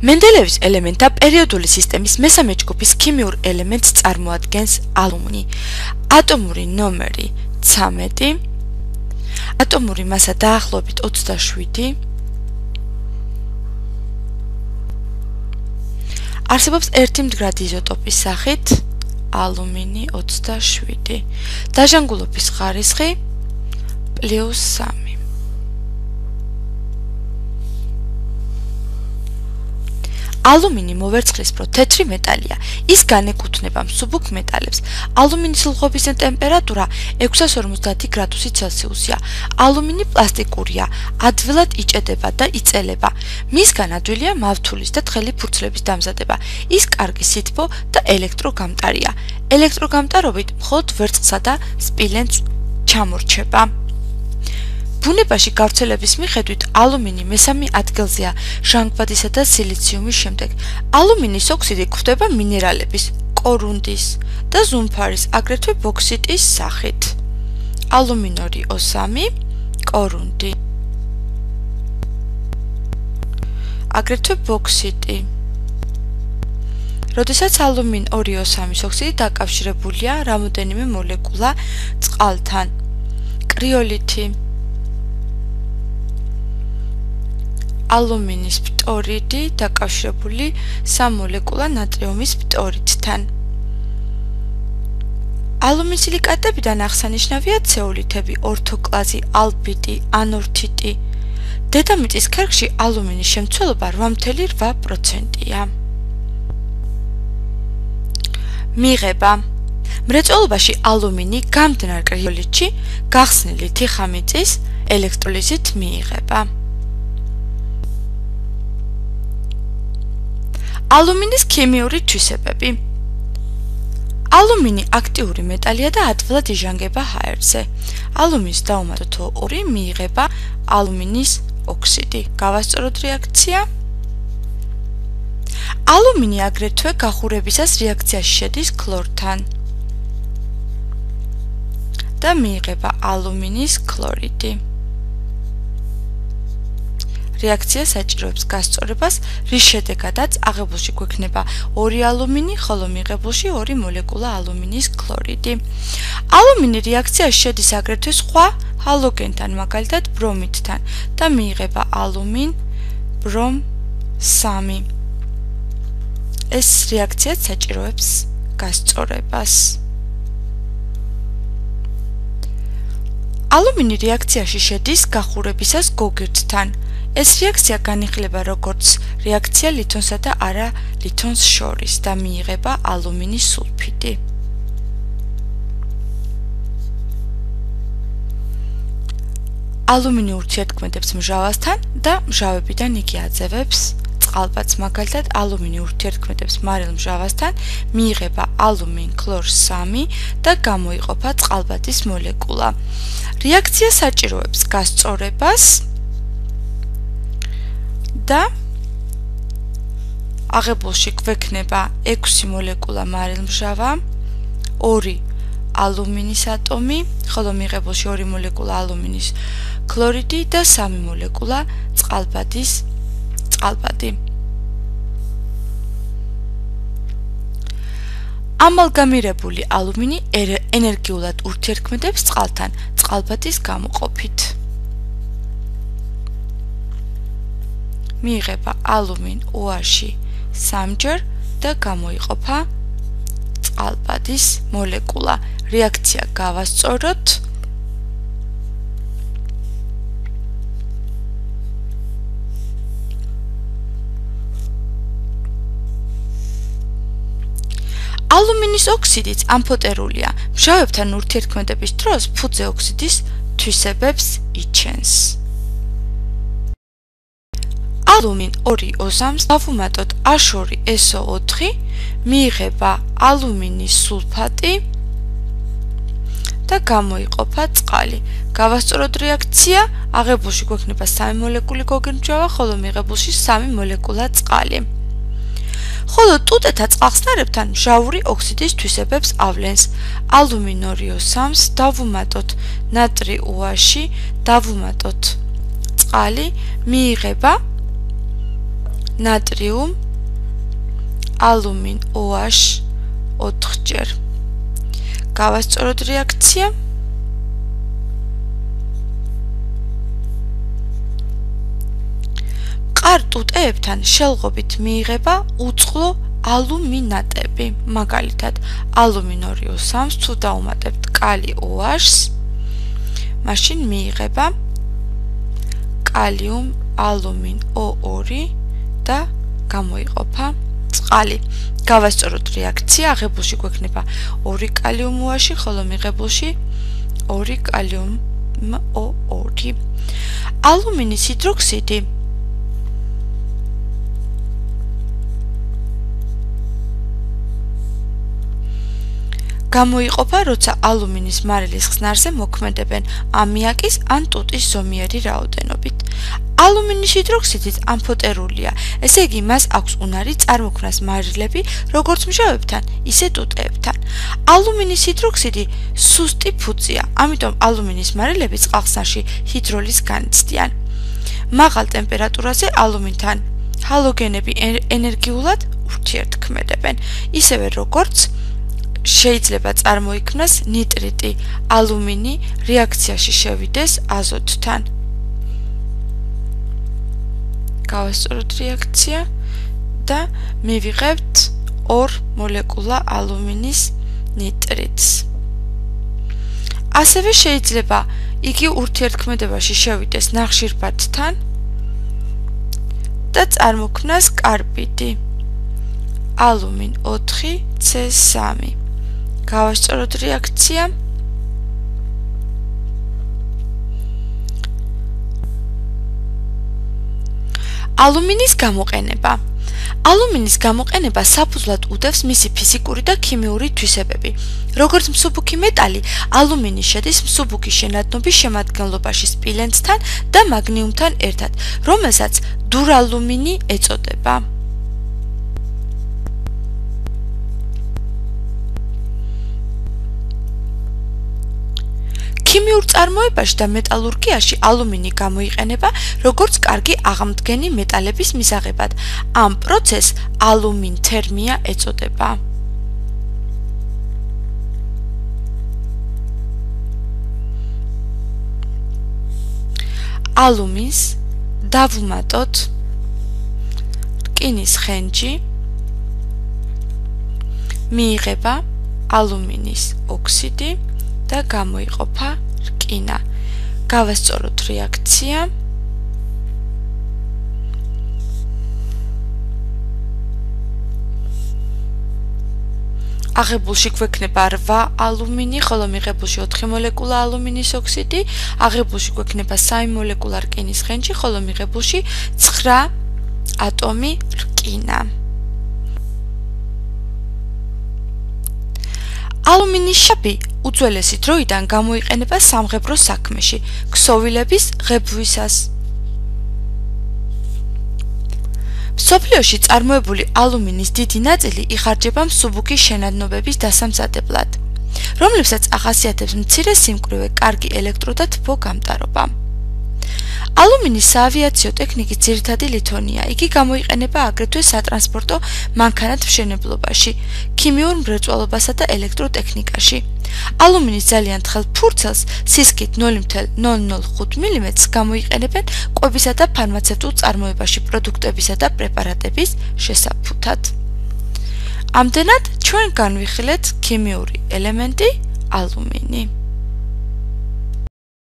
მენდელევის ელემენტთა პერიოდული სისტემის მესამე ჯგუფის ქიმიურ ელემენტს წარმოადგენს ალუმინი. ატომური ნომერი 13, ატომური მასა დაახლოებით 27, არსებობს ერთი მდგრადი იზოტოპის სახით ალუმინი 27, დაჟანგულობის ხარისხი +3. ალუმინი მოვერცხლისფრო თეთრი მეტალია. ის განეკუთვნება მსუბუქ მეტალებს. ალუმინის ლღვების ტემპერატურა 650 გრადუსი ცელსიუსია. ალუმინი პლასტიკურია, ადვილად იჭედება და იწელება. მისგან ადვილია მავთულის და თხელი ფურცლების დამზადება. ის კარგი სითბო და ელექტროგამტარია. ელექტროგამტარობით მხოლოდ ვერცხლსა და სპილენძს ჩამორჩება. ბუნებაში გავრცელების მიხედვით ალუმინი მესამე ადგილზეა ჟანგბადისა და სილიციუმის შემდეგ. ალუმინის ოქსიდი გვხვდება მინერალების, კორუნდის და ზუმფარის, აგრეთვე ბოქსიტის სახით. ალუმინორი O3, კორუნდი, აგრეთვე ბოქსიტი. როდესაც ალუმინ 2O3-ის ოქსიდი დაკავშირებულია რამოდენიმე მოლეკულა წყალთან. კრიოლითი, ალუმინის ფტორიდი დაკავშირებული 3 მოლეკულა ნატრიუმის ფტორიდთან. ალუმინსილიკატებიდან აღსანიშნავია ცეოლითები, ორთოკლაზი, ალბიტი, ანორთიტი. დედამიწის ქერქში ალუმინის შემცველობა 8.8%-ია. მიღება. მრეწველობაში ალუმინი გამდნარ კრიოლითში გახსნილი თიხამიწის ელექტროლიზით მიიღება. ალუმინის ქიმიური თვისებები. ალუმინი აქტიური მეტალია და ადვილად იჟანგება ჰაერზე. ალუმინის დაუმატოთ O2 მიიღება ალუმინის ოქსიდი. გავასწოროთ რეაქცია. ალუმინი აგრეთვე გახურებისას რეაქციაში შედის ქლორთან და მიიღება ალუმინის ქლორიდი. რეაქცია საჭიროებს გასწორებას, რის შედეგადაც აღებულში გვექნება 2 ალუმინი, ხოლო მიღებულში 2 მოლეკულა ალუმინის ქლორიდი. ალუმინი რეაქციაში შედის აგრეთვე სხვა ჰალოგენთან, მაგალითად ბრომიდთან და მიიღება ალუმინ ბრომ 3. ეს რეაქცია საჭიროებს გასწორებას. ალუმინი რეაქციაში შედის გახურებისას გოგირდთან. ეს რეაქცია განიხილება როგორც რეაქცია ლითონსა და არა ლითონს შორის და მიიღება ალუმინის სულფიდი. ალუმინი ურთიერთქმედებს მჟავასთან და მჟავებიდან იგი აძევებს წყალბადს, მაგალითად ალუმინი ურთიერთქმედებს მარილ მჟავასთან, მიიღება ალუმინ ქლორ 3 და გამოიყოფა წყალბადის მოლეკულა. რეაქცია საჭიროებს გასწორებას და აღებულში გვექნება 6 მოლეკულა მარილმჟავა, 2 ალუმინის ატომი, ხოლო მიღებულში 2 მოლეკულა ალუმინის ქლორიდი და 3 მოლეკულა წყალბადი. ამალგამირებული ალუმინი ენერგიულად ურთიერთქმედებს წყალთან წყალბადის გამოყოფით. მიიღება ალუმინ OH 3-ჯერ და გამოიყოფა წყალბადის მოლეკულა. რეაქცია გავასწოროთ. ალუმინის ოქსიდიც ამფოტერულია. მჟავებთან ურთიერთქმედების დროს ფუძე ოქსიდის თვისებებს იჩენს. ალუმინ 2O3-ს დავუმატოთ H2SO4, მიიღება ალუმინის სულფატი და გამოიყოფა წყალი. გავასწოროთ რეაქცია, აღებულში გვექნება 3 მოლეკული გოგირდმჟავა, ხოლო მიღებულში 3 მოლეკულა წყალი. ხოლო ტუტეთა წყალხსნარებთან მჟავური ოქსიდის თვისებებს ავლენს. ალუმინ 2O3-ს დავუმატოთ ნატრი OH, დავუმატოთ წყალი, მიიღება ნატრიუმ ალუმინ OH 4-ჯერ. გავასწოროთ რეაქცია. მყარ ტუტეებთან შელღობით მიიღება უწყლო ალუმინატები. მაგალითად, ალუმინ 2O3-ს თუ დაუმატებთ კალი OH-ს, მაშინ მიიღება კალიუმ ალუმინ O2 და გამოიყოფა წყალი. გავასწოროთ რეაქცია, აღებულში გვექნება 2 კალიუმ OH-ი, ხოლო მიღებულში 2 კალიუმ O2. ალუმინის ჰიდროქსიდი გამოიყოფა, როცა ალუმინის მარილის ხსნარზე მოქმედებენ ამიაკის ან ტუტის ზომიერი რაოდენობით. ალუმინის ჰიდროქსიდიც ამფოტერულია, ესე იგი მას აქვს უნარი წარმოქმნას მარილები როგორც მჟავებთან, ისე ტუტეებთან. ალუმინის ჰიდროქსიდი სუსტი ფუძეა, ამიტომ ალუმინის მარილები წყალხსნარში ჰიდროლიზს განიცდიან. მაღალ ტემპერატურაზე ალუმინთან ჰალოგენები ენერგიულად ურთიერთქმედებენ, ისევე როგორც შეიძლება წარმოიქმნას ნიტრიტი, ალუმინი რეაქციაში შევიდეს აზოტთან. გავასწოროთ რეაქცია და მივიღებთ 2 მოლეკულა ალუმინის ნიტრიტს. ასევე შეიძლება იგი ურთიერთქმედებაში შევიდეს ნახშირბათთან და წარმოქმნას კარბიდი ალუმინ 4C3. გავასწოროთ რეაქცია. ალუმინის გამოყენება. ალუმინის გამოყენება საფუძვლად უდევს მისი ფიზიკური და ქიმიური თვისებები. როგორც მსუბუქი მეტალი, ალუმინი შედის მსუბუქი შენადნობის შემადგენლობაში სპილენძთან და მაგნიუმთან ერთად, რომელსაც დურალუმინი ეწოდება. ქიმიურ წარმოებაში და მეტალურგიაში ალუმინი გამოიყენება როგორც კარგი აღმდგენი მეტალების მისაღებად. ამ პროცესს ალუმინთერმია ეწოდება. ალუმინს დავუმატოთ რკინის ხენჯი, მიიღება ალუმინის ოქსიდი და გამოიყოფა რკინა. გავასწოროთ რეაქცია. აღებულში გვექნება 8 ალუმინი, ხოლო მიღებულში 4 მოლეკულა ალუმინის ოქსიდი, აღებულში გვექნება 3 მოლეკულა რკინის ხენჯი, ხოლო მიღებულში 9 ატომი რკინა. ალუმინის შაბი უძველესი დროიდან გამოიყენება სამღებრო საქმეში, ქსოვილების ღებვისას. მსოფლიოში წარმოებული ალუმინის დიდი ნაწილი იხარჯება მსუბუქი შენადნობების დასამზადებლად, რომლებსაც ახასიათებს მცირე სიმკვრივე, კარგი ელექტრო და თბო გამტარობა. ალუმინის საავიაციო ტექნიკის ძირითადი ლითონია. იგი გამოიყენება აგრეთვე სატრანსპორტო მანქანათმშენებლობაში, ქიმიურ მრეწველობასა და ელექტროტექნიკაში. ალუმინის ძალიან თხელ ფურცელს სისქით 0,005 მმ-ს გამოიყენებენ კვებისა და ფარმაცევტულ წარმოებაში პროდუქტებისა და პრეპარატების შესაფუთად. ამდენად ჩვენ განვიხილეთ ქიმიური ელემენტი ალუმინი.